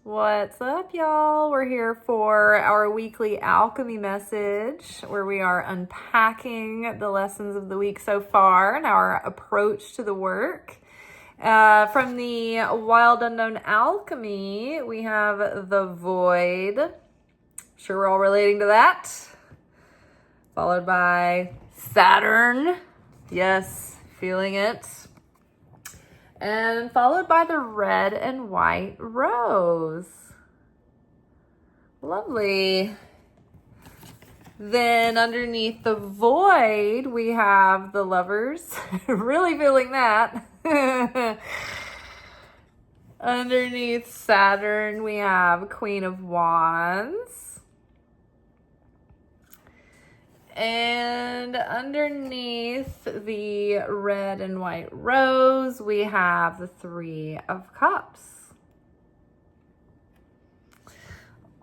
What's up, y'all? We're here for our weekly alchemy message where we are unpacking the lessons of the week so far and our approach to the work. From the Wild Unknown Alchemy, we have the Void. I'm sure we're all relating to that. Followed by Saturn. Yes, feeling it. And followed by the red and white rose. Lovely. Then underneath the void, we have the lovers. Really feeling that. Underneath Saturn, we have Queen of Wands. And underneath the red and white rose, we have the Three of Cups.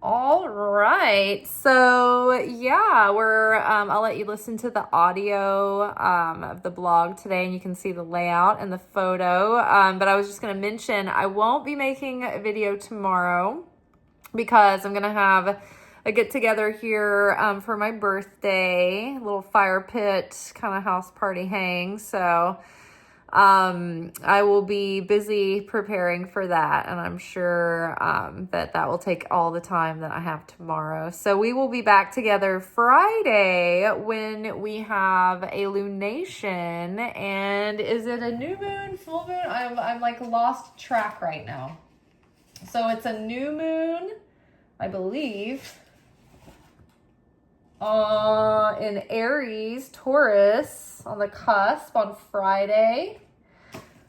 All right. So yeah, I'll let you listen to the audio of the blog today, and you can see the layout and the photo. But I was just going to mention, I won't be making a video tomorrow because I'm going to have a get together here for my birthday, little fire pit kind of house party hang. So I will be busy preparing for that, and I'm sure that will take all the time that I have tomorrow. So we will be back together Friday when we have a lunation. And is it a new moon, full moon? I'm like lost track right now. So it's a new moon, I believe. In Aries, Taurus on the cusp on Friday.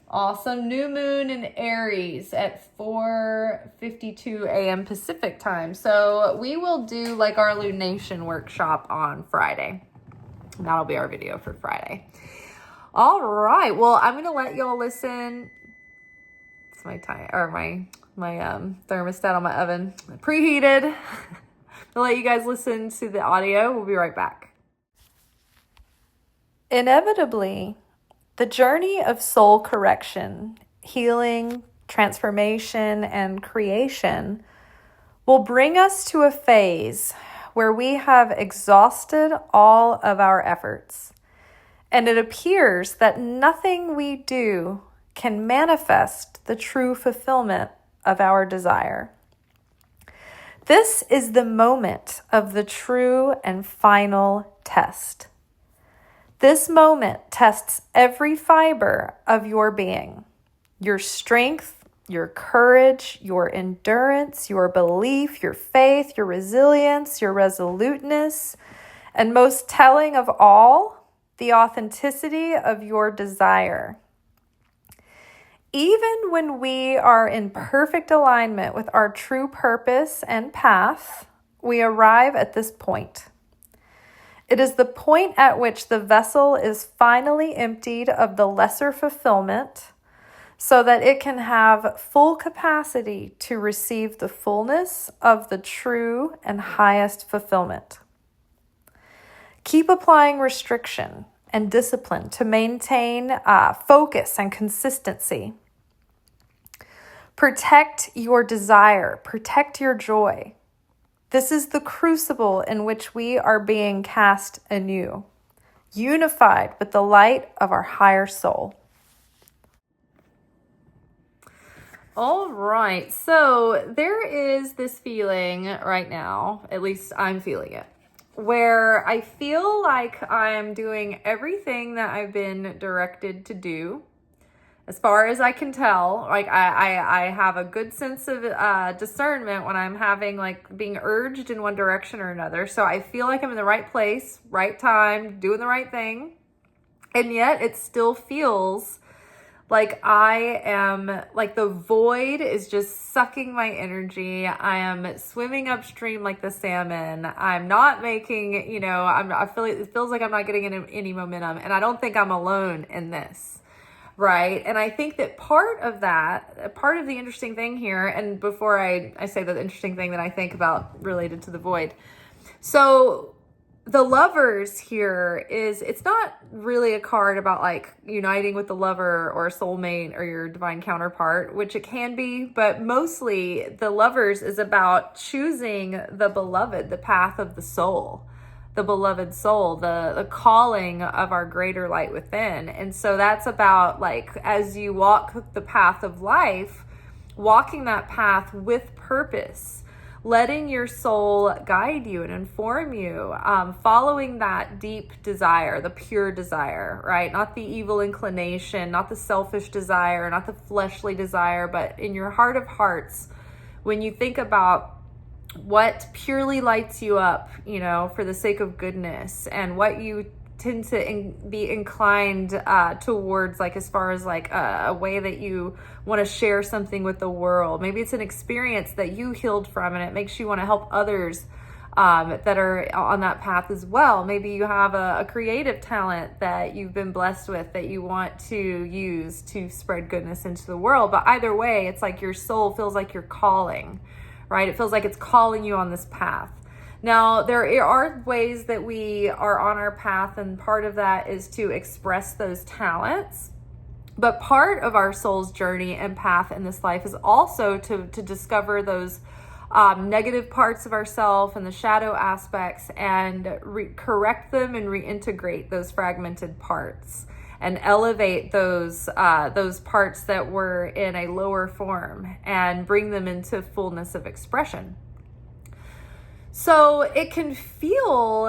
Awesome. New moon in Aries at 4:52 a.m. Pacific time. So we will do like our lunation workshop on Friday. That'll be our video for Friday. All right. Well, I'm going to let y'all listen. It's my time, or my thermostat on my oven preheated. I'll let you guys listen to the audio. We'll be right back. Inevitably, the journey of soul correction, healing, transformation, and creation will bring us to a phase where we have exhausted all of our efforts, and it appears that nothing we do can manifest the true fulfillment of our desire. This is the moment of the true and final test. This moment tests every fiber of your being, your strength, your courage, your endurance, your belief, your faith, your resilience, your resoluteness, and most telling of all, the authenticity of your desire. Even when we are in perfect alignment with our true purpose and path, we arrive at this point. It is the point at which the vessel is finally emptied of the lesser fulfillment so that it can have full capacity to receive the fullness of the true and highest fulfillment. Keep applying restriction and discipline to maintain focus and consistency. Protect your desire. Protect your joy. This is the crucible in which we are being cast anew, unified with the light of our higher soul. All right, so there is this feeling right now, at least I'm feeling it, where I feel like I'm doing everything that I've been directed to do. As far as I can tell, like I have a good sense of discernment when I'm being urged in one direction or another. So I feel like I'm in the right place, right time, doing the right thing. And yet it still feels like I am, like the void is just sucking my energy. I am swimming upstream like the salmon. I'm not making, it feels like I'm not getting any momentum. And I don't think I'm alone in this. Right. And I think that part of the interesting thing here, and before I say the interesting thing that I think about related to the void. So the lovers here is, it's not really a card about like uniting with the lover or a soulmate or your divine counterpart, which it can be, but mostly the lovers is about choosing the beloved, the path of the soul, the beloved soul, the calling of our greater light within. And so that's about like, as you walk the path of life, walking that path with purpose, letting your soul guide you and inform you, following that deep desire, the pure desire, right? Not the evil inclination, not the selfish desire, not the fleshly desire, but in your heart of hearts, when you think about what purely lights you up, for the sake of goodness, and what you tend to be inclined towards, like as far as like a way that you want to share something with the world. Maybe it's an experience that you healed from and it makes you want to help others that are on that path as well. Maybe you have a creative talent that you've been blessed with that you want to use to spread goodness into the world. But either way, it's like your soul feels like you're calling, right? It feels like it's calling you on this path. Now, there are ways that we are on our path, and part of that is to express those talents. But part of our soul's journey and path in this life is also to discover those negative parts of ourself and the shadow aspects, and correct them and reintegrate those fragmented parts and elevate those parts that were in a lower form and bring them into fullness of expression. So it can feel,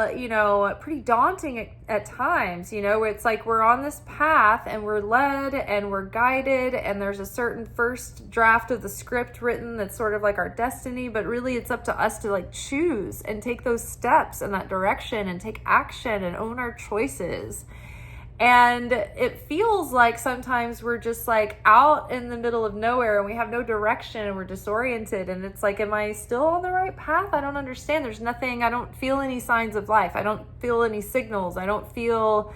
pretty daunting at times, where it's like we're on this path and we're led and we're guided, and there's a certain first draft of the script written that's sort of like our destiny, but really it's up to us to like choose and take those steps in that direction and take action and own our choices. And it feels like sometimes we're just like out in the middle of nowhere and we have no direction and we're disoriented. And it's like, am I still on the right path? I don't understand. There's nothing, I don't feel any signs of life. I don't feel any signals. I don't feel,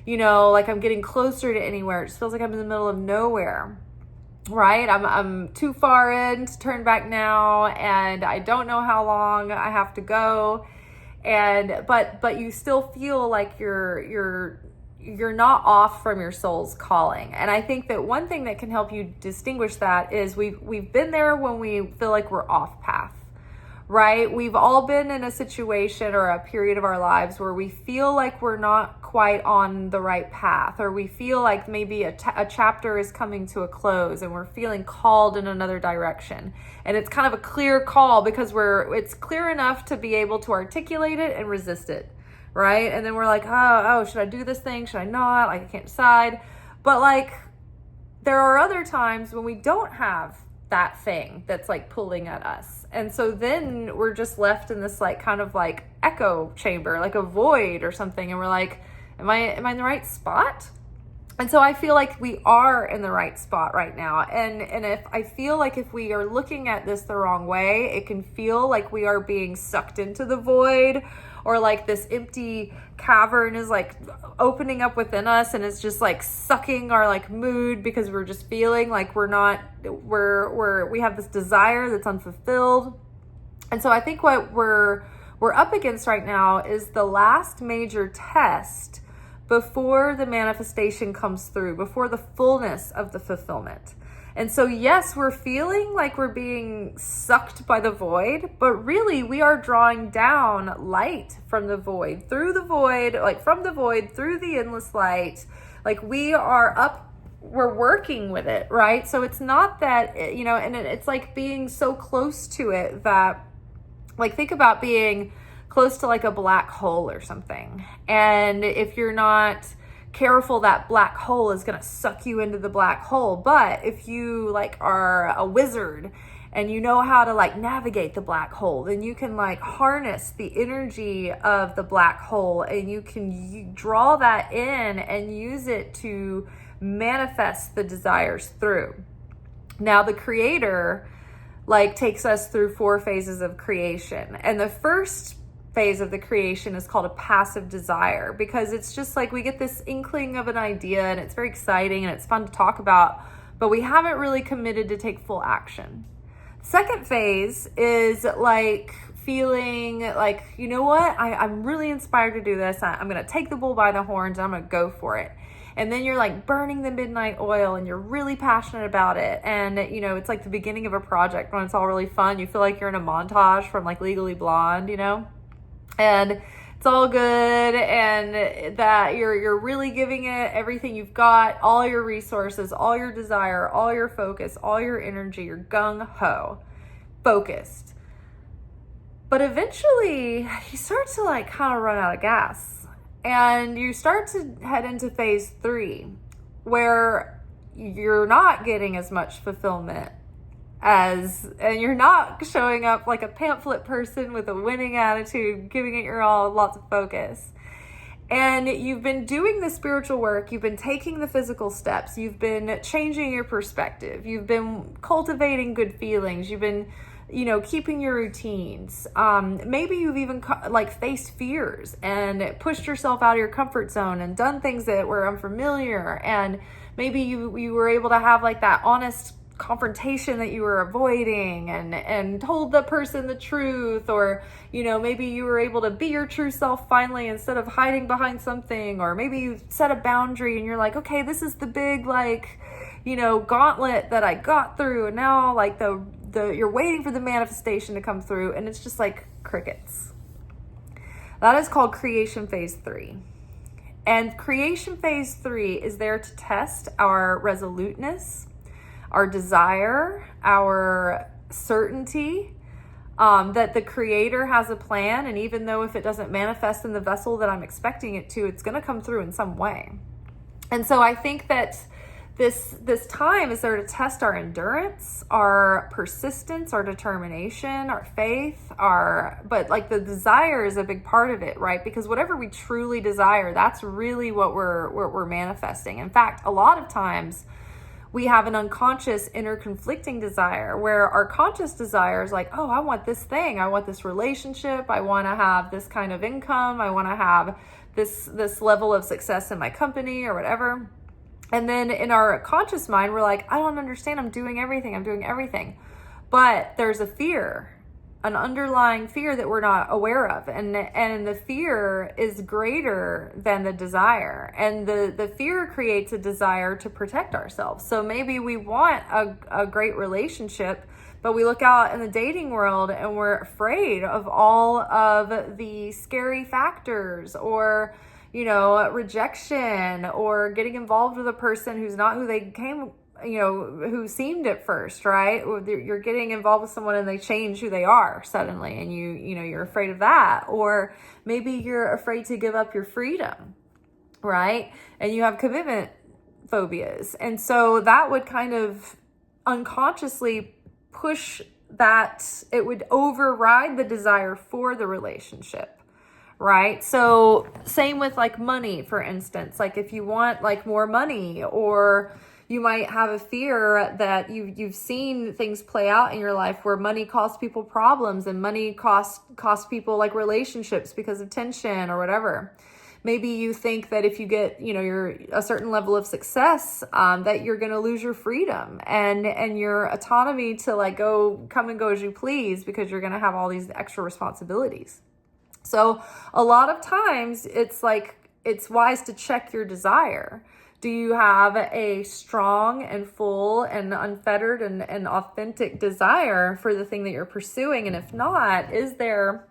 like I'm getting closer to anywhere. It just feels like I'm in the middle of nowhere, right? I'm too far in to turn back now. And I don't know how long I have to go. And, but you still feel like you're not off from your soul's calling. And I think that one thing that can help you distinguish that is we've been there when we feel like we're off path, right? We've all been in a situation or a period of our lives where we feel like we're not quite on the right path, or we feel like maybe a chapter is coming to a close and we're feeling called in another direction. And it's kind of a clear call because it's clear enough to be able to articulate it and resist it. Right? And then we're like, oh, should I do this thing? Should I not? Like, I can't decide. But like, there are other times when we don't have that thing that's like pulling at us. And so then we're just left in this like kind of like echo chamber, like a void or something. And we're like, am I in the right spot? And so I feel like we are in the right spot right now. And if I feel like if we are looking at this the wrong way, it can feel like we are being sucked into the void, or like this empty cavern is like opening up within us and it's just like sucking our like mood, because we're just feeling like we have this desire that's unfulfilled. And so I think what we're up against right now is the last major test before the manifestation comes through, before the fullness of the fulfillment. And so, yes, we're feeling like we're being sucked by the void, but really we are drawing down light from the void, through the void, like from the void through the endless light. Like we are up, we're working with it, right? So it's not that, and it's like being so close to it that, like, think about being close to like a black hole or something. And if you're not careful, that black hole is going to suck you into the black hole. But if you like are a wizard and you know how to like navigate the black hole, then you can like harness the energy of the black hole and you can draw that in and use it to manifest the desires through. Now the creator like takes us through 4 phases of creation. And the first phase of the creation is called a passive desire, because it's just like we get this inkling of an idea and it's very exciting and it's fun to talk about, but we haven't really committed to take full action. Second phase is like feeling like, you know what, I'm really inspired to do this. I'm going to take the bull by the horns and I'm going to go for it. And then you're like burning the midnight oil and you're really passionate about it. And, you know, it's like the beginning of a project when it's all really fun. You feel like you're in a montage from like Legally Blonde, you know, and it's all good. And that you're really giving it everything you've got, all your resources, all your desire, all your focus, all your energy, you're gung-ho, focused. But eventually you start to like kind of run out of gas. And you start to head into phase 3, where you're not getting as much fulfillment and you're not showing up like a pamphlet person with a winning attitude, giving it your all, lots of focus. And you've been doing the spiritual work, you've been taking the physical steps, you've been changing your perspective, you've been cultivating good feelings, you've been, you know, keeping your routines. Maybe you've even like faced fears and pushed yourself out of your comfort zone and done things that were unfamiliar. And maybe you were able to have like that honest confrontation that you were avoiding and told the person the truth. Or, you know, maybe you were able to be your true self finally instead of hiding behind something. Or maybe you set a boundary and you're like, okay, this is the big, like, you know, gauntlet that I got through. And now like you're waiting for the manifestation to come through, and it's just like crickets. That is called creation phase 3. And creation phase 3 is there to test our resoluteness, our desire, our certainty that the creator has a plan. And even though if it doesn't manifest in the vessel that I'm expecting it to, it's going to come through in some way. And so I think that this time is there to test our endurance, our persistence, our determination, our faith, but like the desire is a big part of it, right? Because whatever we truly desire, that's really what we're manifesting. In fact, a lot of times we have an unconscious inner conflicting desire where our conscious desire is like, oh, I want this thing. I want this relationship. I want to have this kind of income. I want to have this level of success in my company or whatever. And then in our conscious mind, we're like, I don't understand. I'm doing everything. But there's a fear, an underlying fear that we're not aware of. And the fear is greater than the desire. And the fear creates a desire to protect ourselves. So maybe we want a great relationship, but we look out in the dating world and we're afraid of all of the scary factors, or, you know, rejection, or getting involved with a person who's not who they came, you know, who seemed at first, right? You're getting involved with someone and they change who they are suddenly, and you know, you're afraid of that. Or maybe you're afraid to give up your freedom, right? And you have commitment phobias. And so that would kind of unconsciously push that, it would override the desire for the relationship. Right? So same with like money, for instance. Like if you want like more money, or you might have a fear that you've seen things play out in your life where money costs people problems, and money costs people like relationships because of tension or whatever. Maybe you think that if you get, you know, you're a certain level of success, that you're going to lose your freedom and your autonomy to like come and go as you please, because you're going to have all these extra responsibilities. So a lot of times it's like, it's wise to check your desire. Do you have a strong and full and unfettered and authentic desire for the thing that you're pursuing? And if not, is there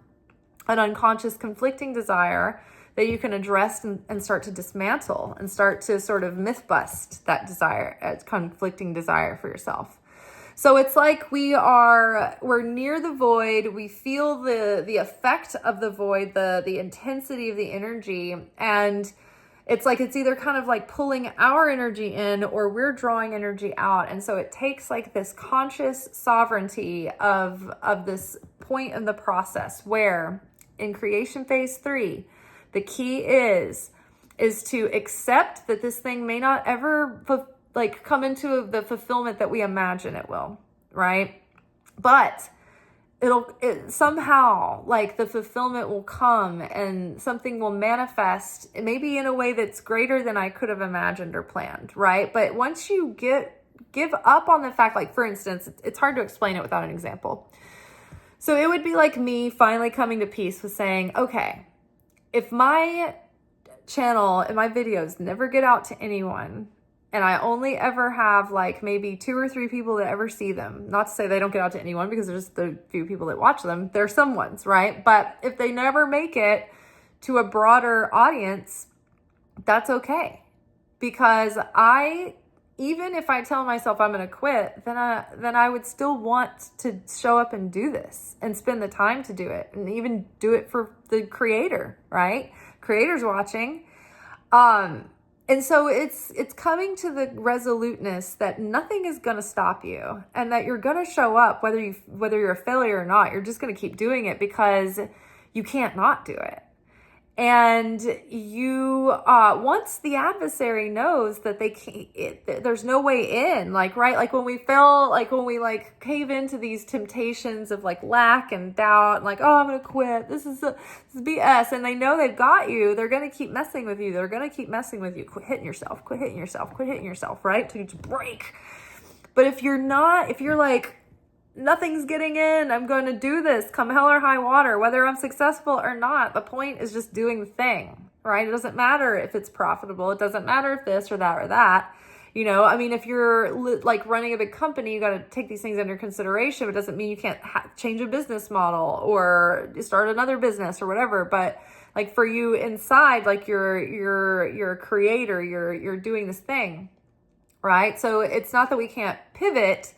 an unconscious conflicting desire that you can address and start to dismantle and start to sort of myth bust that desire, conflicting desire for yourself? So it's like we're near the void. We feel the effect of the void, the intensity of the energy. And it's like, it's either kind of like pulling our energy in, or we're drawing energy out. And so it takes like this conscious sovereignty of this point in the process where in creation phase 3, the key is to accept that this thing may not ever like come into the fulfillment that we imagine it will, right? But it somehow, like, the fulfillment will come and something will manifest, maybe in a way that's greater than I could have imagined or planned, right? But once you give up on the fact, like, for instance, it's hard to explain it without an example. So it would be like me finally coming to peace with saying, okay, if my channel and my videos never get out to anyone, and I only ever have like maybe 2 or 3 people that ever see them, not to say they don't get out to anyone because there's the few people that watch them, there's some ones, right? But if they never make it to a broader audience, that's okay. Because even if I tell myself I'm going to quit, then I would still want to show up and do this and spend the time to do it, and even do it for the creator, right? Creator's watching. And so it's coming to the resoluteness that nothing is going to stop you, and that you're going to show up whether you're a failure or not. You're just going to keep doing it because you can't not do it. And you, once the adversary knows that they can't, there's no way in, like, right? Like when we fail, like when we like cave into these temptations of like lack and doubt, and like, oh, I'm going to quit. This is BS. And they know they've got you. They're going to keep messing with you. They're going to keep messing with you. Quit hitting yourself, right? To break. But if you're like, nothing's getting in, I'm going to do this come hell or high water, whether I'm successful or not. The point is just doing the thing, right? It doesn't matter if it's profitable. It doesn't matter if this or that or that. You know, I mean, if you're like running a big company, you got to take these things under consideration. It doesn't mean you can't change a business model or start another business or whatever. But like for you inside, like you're a creator, you're doing this thing, right? So it's not that we can't pivot,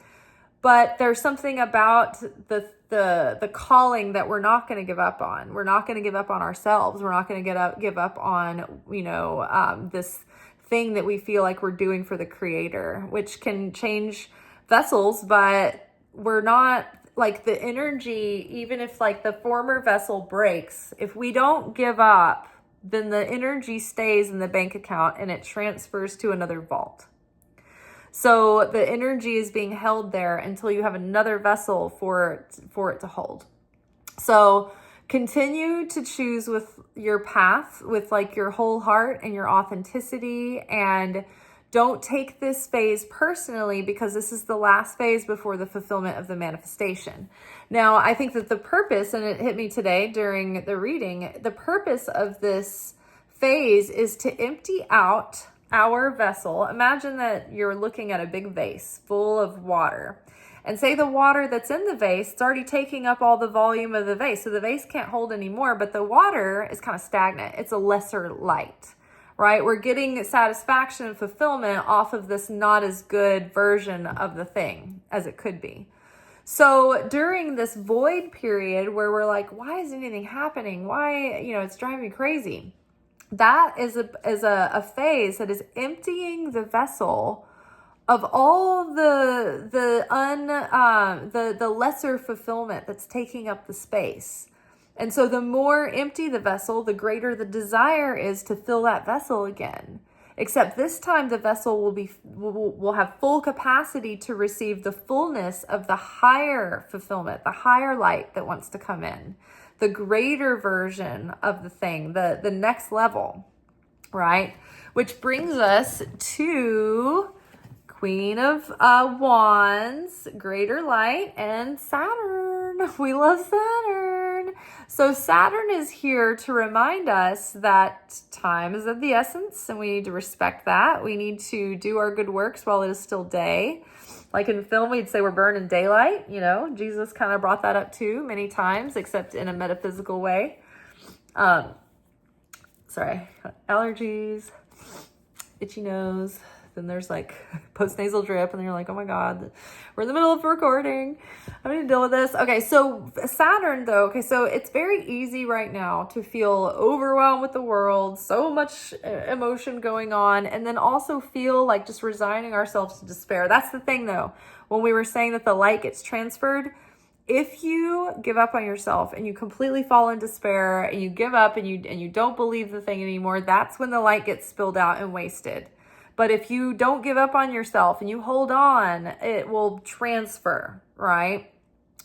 but there's something about the calling that we're not going to give up on. We're not going to give up on ourselves. We're not going to give up on, this thing that we feel like we're doing for the creator, which can change vessels, but we're not like the energy, even if like the former vessel breaks, if we don't give up, then the energy stays in the bank account and it transfers to another vault. So the energy is being held there until you have another vessel for it to hold. So continue to choose with your path, with like your whole heart and your authenticity, and don't take this phase personally, because this is the last phase before the fulfillment of the manifestation. Now, I think that the purpose, and it hit me today during the reading, the purpose of this phase is to empty out our vessel. Imagine that you're looking at a big vase full of water, and say the water that's in the vase is already taking up all the volume of the vase. So the vase can't hold anymore, but the water is kind of stagnant. It's a lesser light, right? We're getting satisfaction and fulfillment off of this not as good version of the thing as it could be. So during this void period where we're like, why is anything happening? Why, it's driving me crazy. That is a phase that is emptying the vessel of all the lesser fulfillment that's taking up the space. And so the more empty the vessel, the greater the desire is to fill that vessel again. Except this time the vessel will have full capacity to receive the fullness of the higher fulfillment, the higher light that wants to come in. The greater version of the thing, the next level, right? Which brings us to Queen of Wands, greater light, and Saturn. We love Saturn. So Saturn is here to remind us that time is of the essence, and we need to respect that. We need to do our good works while it is still day. Like in film, we'd say we're burning daylight. Jesus kind of brought that up too many times, except in a metaphysical way. Allergies, itchy nose. Then there's like post-nasal drip, and then you're like, oh my God, we're in the middle of recording. I need to deal with this. Okay, so Saturn though, so it's very easy right now to feel overwhelmed with the world, so much emotion going on, and then also feel like just resigning ourselves to despair. That's the thing though, when we were saying that the light gets transferred, if you give up on yourself and you completely fall in despair and you give up and you don't believe the thing anymore, that's when the light gets spilled out and wasted. But if you don't give up on yourself and you hold on, it will transfer, right?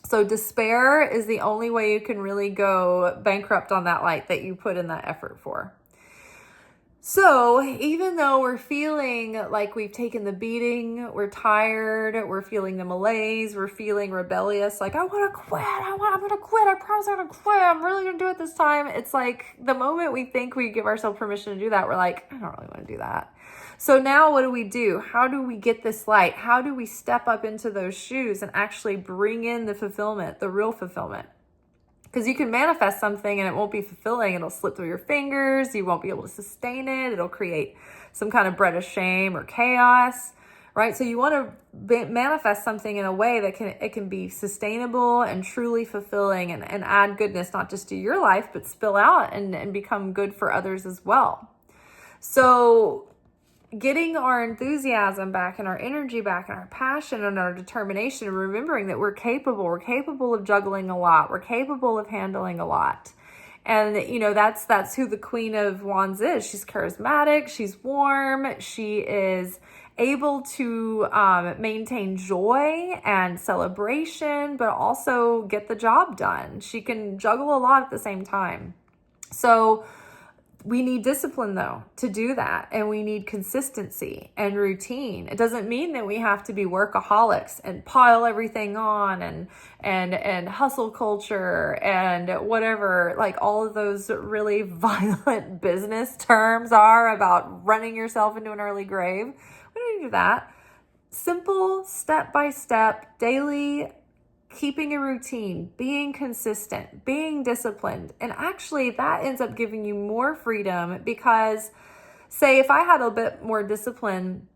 So despair is the only way you can really go bankrupt on that light that you put in that effort for. So even though we're feeling like we've taken the beating, we're tired, we're feeling the malaise, we're feeling rebellious, like I want to quit, I'm going to quit, I promise I'm going to quit, I'm really going to do it this time. It's like the moment we think we give ourselves permission to do that, we're like, I don't really want to do that. So now what do? How do we get this light? How do we step up into those shoes and actually bring in the fulfillment, the real fulfillment? Because you can manifest something and it won't be fulfilling. It'll slip through your fingers. You won't be able to sustain it. It'll create some kind of bread of shame or chaos, right? So you want to manifest something in a way that it can be sustainable and truly fulfilling and add goodness, not just to your life, but spill out and become good for others as well. So getting our enthusiasm back and our energy back and our passion and our determination, and remembering that we're capable of juggling a lot. We're capable of handling a lot. And, that's who the Queen of Wands is. She's charismatic. She's warm. She is able to maintain joy and celebration, but also get the job done. She can juggle a lot at the same time. So we need discipline, though, to do that. And we need consistency and routine. It doesn't mean that we have to be workaholics and pile everything on and hustle culture and whatever, like all of those really violent business terms are about running yourself into an early grave. We don't need to do that. Simple, step-by-step, daily keeping a routine, being consistent, being disciplined. And actually that ends up giving you more freedom because, say, if I had a bit more discipline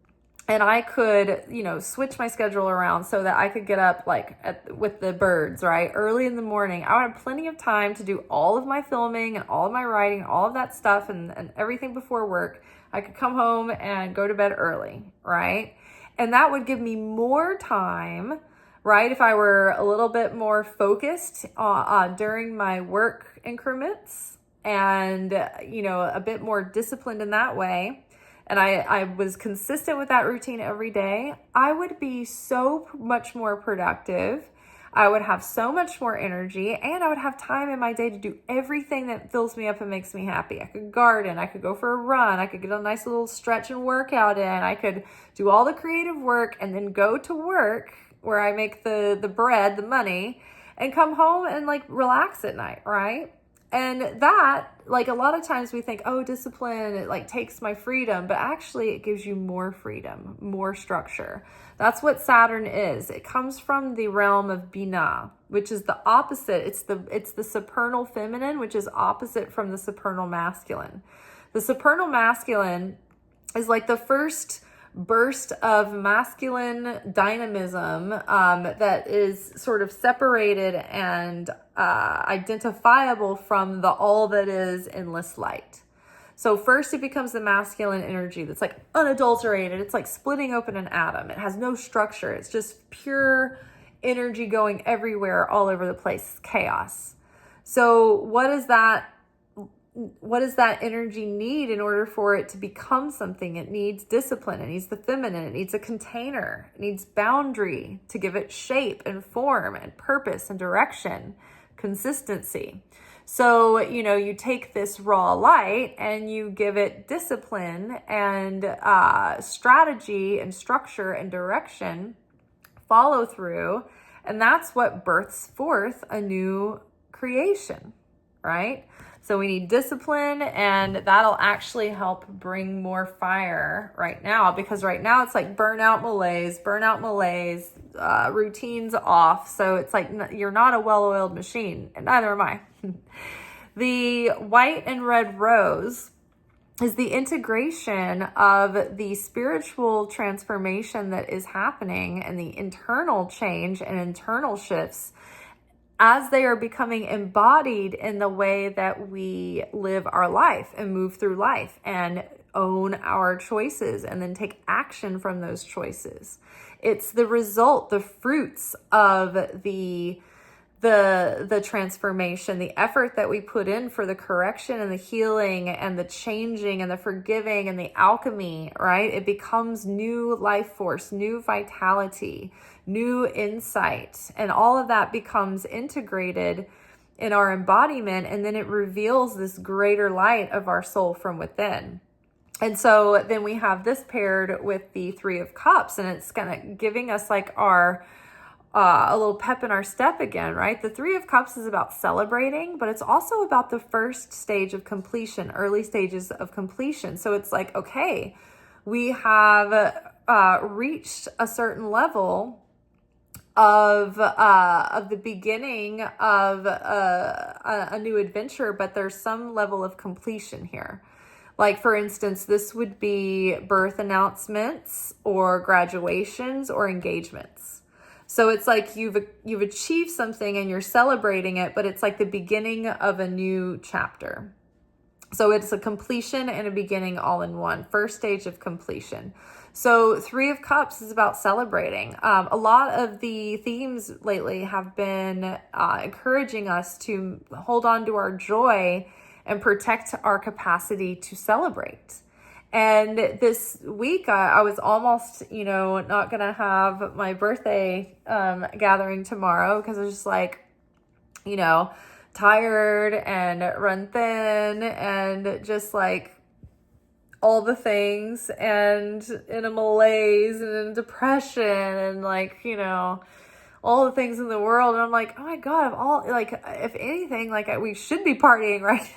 and I could, switch my schedule around so that I could get up with the birds, right? Early in the morning, I would have plenty of time to do all of my filming and all of my writing, all of that stuff and everything before work. I could come home and go to bed early, right? And that would give me more time, right? If I were a little bit more focused during my work increments and, a bit more disciplined in that way, and I was consistent with that routine every day, I would be so much more productive. I would have so much more energy, and I would have time in my day to do everything that fills me up and makes me happy. I could garden, I could go for a run, I could get a nice little stretch and workout in, I could do all the creative work and then go to work where I make the bread, the money, and come home and relax at night, right? And that, a lot of times we think, oh, discipline, it takes my freedom, but actually it gives you more freedom, more structure. That's what Saturn is. It comes from the realm of Binah, which is the opposite. It's the supernal feminine, which is opposite from the supernal masculine. The supernal masculine is the first burst of masculine dynamism that is sort of separated and identifiable from the all that is endless light. So first it becomes the masculine energy that's unadulterated. It's like splitting open an atom. It has no structure. It's just pure energy going everywhere, all over the place, chaos. So what does that energy need in order for it to become something? It needs discipline. It needs the feminine. It needs a container. It needs boundary to give it shape and form and purpose and direction, consistency. So, you take this raw light and you give it discipline and strategy and structure and direction, follow through, and that's what births forth a new creation, right? So we need discipline, and that'll actually help bring more fire right now, because right now it's burnout malaise, routines off. So it's you're not a well-oiled machine, and neither am I. The white and red rose is the integration of the spiritual transformation that is happening and the internal change and internal shifts as they are becoming embodied in the way that we live our life and move through life and own our choices and then take action from those choices. It's the result, the fruits of the transformation, the effort that we put in for the correction and the healing and the changing and the forgiving and the alchemy, right? It becomes new life force, new vitality, new insight, and all of that becomes integrated in our embodiment, and then it reveals this greater light of our soul from within. And so then we have this paired with the Three of Cups, and it's kind of giving us like our a little pep in our step again, right? The Three of Cups is about celebrating, but it's also about the first stage of completion, early stages of completion. So it's like, okay, we have reached a certain level of the beginning of a new adventure, but there's some level of completion here. Like, for instance, this would be birth announcements or graduations or engagements. So it's like you've achieved something and you're celebrating it, but it's like the beginning of a new chapter. So it's a completion and a beginning all in one, first stage of completion. So Three of Cups is about celebrating. A lot of the themes lately have been encouraging us to hold on to our joy and protect our capacity to celebrate. And this week, I was almost, not going to have my birthday gathering tomorrow because I was just like, tired and run thin and just like all the things and in a malaise and in depression and like, all the things in the world. And I'm like, oh my God, if anything, we should be partying right now.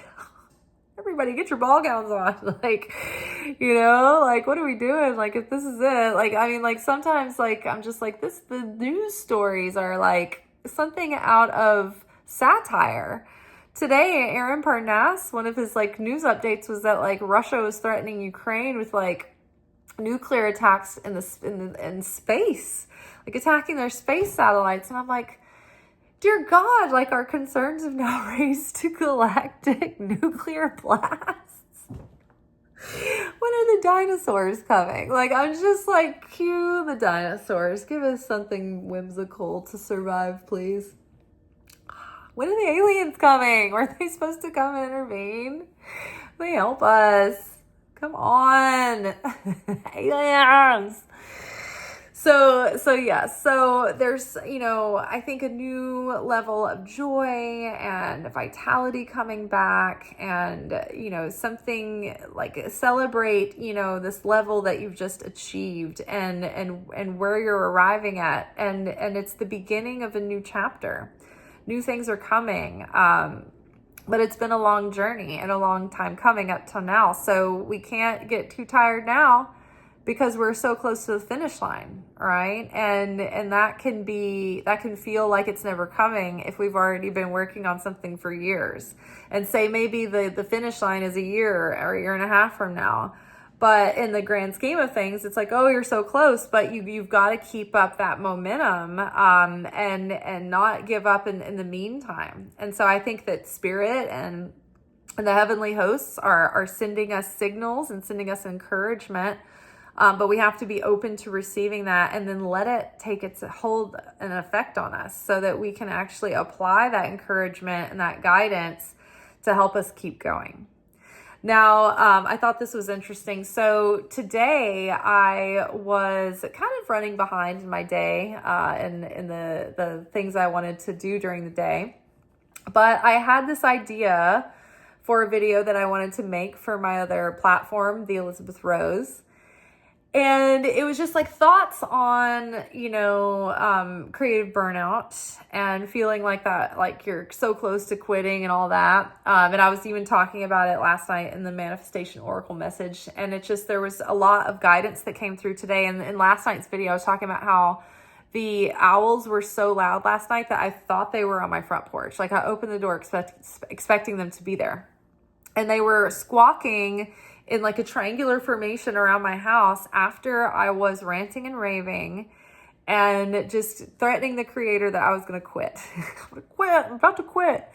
Everybody get your ball gowns on. What are we doing? If this is it, sometimes I'm just like the news stories are like something out of satire. Today, Aaron Parnas, one of his news updates was that Russia was threatening Ukraine with nuclear attacks in space, attacking their space satellites. And I'm like, dear God, our concerns have now raised to galactic nuclear blasts. When are the dinosaurs coming? I'm just cue the dinosaurs. Give us something whimsical to survive, please. When are the aliens coming? Were they supposed to come intervene? They help us. Come on. Aliens. So there's, I think a new level of joy and vitality coming back and, something celebrate, this level that you've just achieved and where you're arriving at. And it's the beginning of a new chapter. New things are coming. But it's been a long journey and a long time coming up till now. So we can't get too tired now, because we're so close to the finish line, right? And that can feel like it's never coming if we've already been working on something for years. And say maybe the finish line is a year or a year and a half from now. But in the grand scheme of things, it's like, oh, you're so close, but you've got to keep up that momentum and not give up in the meantime. And so I think that Spirit and the heavenly hosts are sending us signals and sending us encouragement. But we have to be open to receiving that and then let it take its hold and effect on us so that we can actually apply that encouragement and that guidance to help us keep going. Now, I thought this was interesting. So today I was kind of running behind in my day in the things I wanted to do during the day. But I had this idea for a video that I wanted to make for my other platform, The Elizabeth Rose. And it was just thoughts on, creative burnout and feeling like that, you're so close to quitting and all that. And I was even talking about it last night in the Manifestation Oracle message. And there was a lot of guidance that came through today. And in last night's video, I was talking about how the owls were so loud last night that I thought they were on my front porch. I opened the door expecting them to be there. And they were squawking in a triangular formation around my house after I was ranting and raving and just threatening the Creator that I was going to quit. I'm about to quit.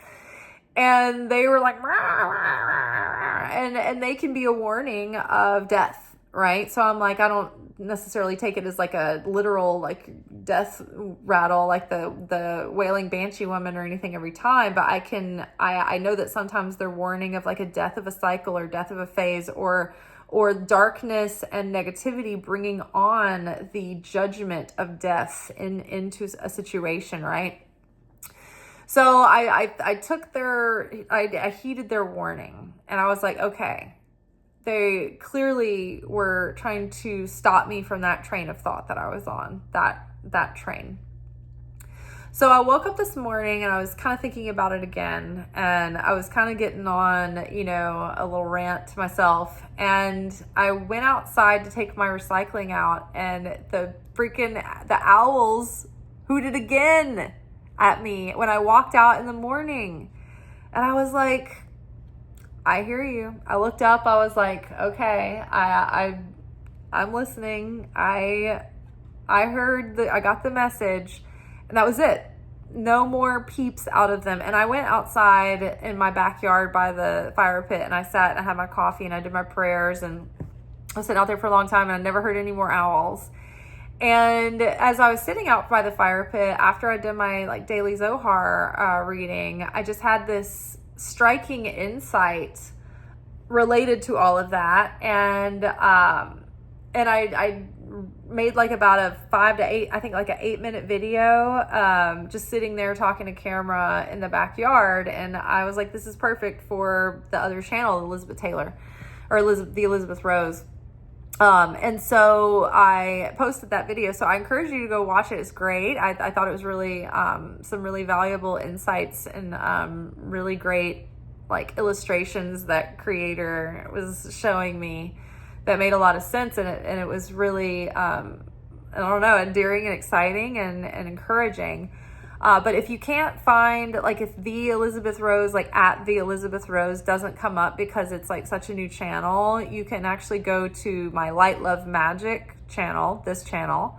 And they were like, rah, rah, rah, and they can be a warning of death, right? So I'm I don't necessarily take it as a literal death rattle like the wailing banshee woman or anything every time, but I know that sometimes they're warning of a death of a cycle or death of a phase or darkness and negativity bringing on the judgment of death into a situation, right? So I heeded their warning and I was like, okay, they clearly were trying to stop me from that train of thought that I was on, that train. So I woke up this morning and I was kind of thinking about it again, and I was kind of getting on, a little rant to myself, and I went outside to take my recycling out, and the owls hooted again at me when I walked out in the morning. And I was like, I hear you. I looked up, I was like, okay, I'm listening. I heard I got the message. And that was it. No more peeps out of them. And I went outside in my backyard by the fire pit, and I sat and I had my coffee and I did my prayers, and I was sitting out there for a long time, and I never heard any more owls. And as I was sitting out by the fire pit, after I did my daily Zohar reading, I just had this striking insight related to all of that. And I made about a 5 to 8, I think an 8-minute video, just sitting there talking to camera in the backyard. And I was like, this is perfect for the other channel, Elizabeth Taylor, or the Elizabeth Rose. And so I posted that video. So I encourage you to go watch it. It's great. I thought it was really, some really valuable insights, and, really great, illustrations that creator was showing me that made a lot of sense. And it was really, endearing and exciting and encouraging. But if you can't find, if the Elizabeth Rose, at the Elizabeth Rose doesn't come up because it's such a new channel, you can actually go to my Light, Love, Magic channel, this channel,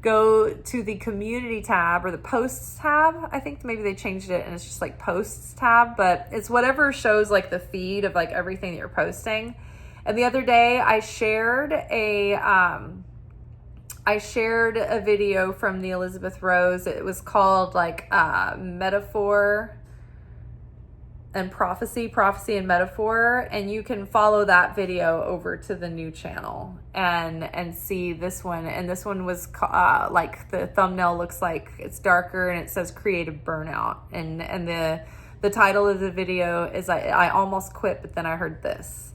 go to the community tab or the posts tab. I think maybe they changed it and it's just posts tab, but it's whatever shows the feed of everything that you're posting. And the other day I shared a video from the Elizabeth Rose. It was called Metaphor and Prophecy and Metaphor. And you can follow that video over to the new channel and see this one. And this one was the thumbnail looks like it's darker and it says Creative Burnout. And the title of the video is I Almost Quit, but then I heard this.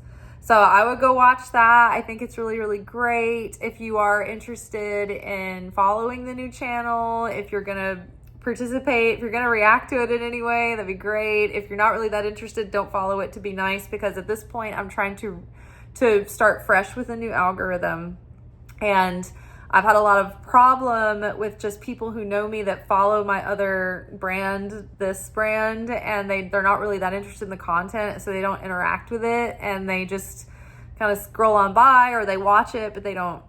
So I would go watch that. I think it's really, really great. If you are interested in following the new channel, if you're going to participate, if you're going to react to it in any way, that'd be great. If you're not really that interested, don't follow it, to be nice, because at this point I'm trying to start fresh with a new algorithm. And I've had a lot of problem with just people who know me that follow my other brand, this brand, and they're not really that interested in the content, so they don't interact with it, and they just kind of scroll on by, or they watch it, but they don't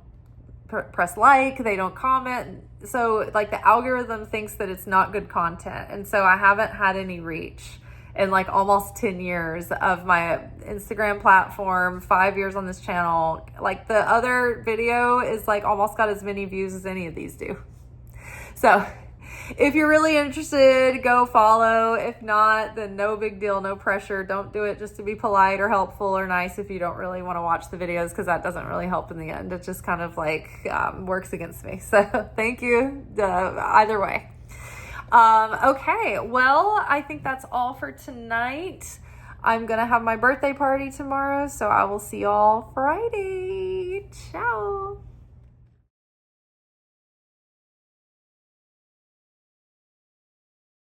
press they don't comment. So the algorithm thinks that it's not good content, and so I haven't had any reach in almost 10 years of my Instagram platform, 5 years on this channel. The other video is almost got as many views as any of these do. So if you're really interested, go follow. If not, then no big deal, no pressure. Don't do it just to be polite or helpful or nice if you don't really want to watch the videos, because that doesn't really help in the end. It just kind of works against me. So thank you either way. Okay, well, I think that's all for tonight. I'm gonna have my birthday party tomorrow, so I will see y'all Friday. Ciao.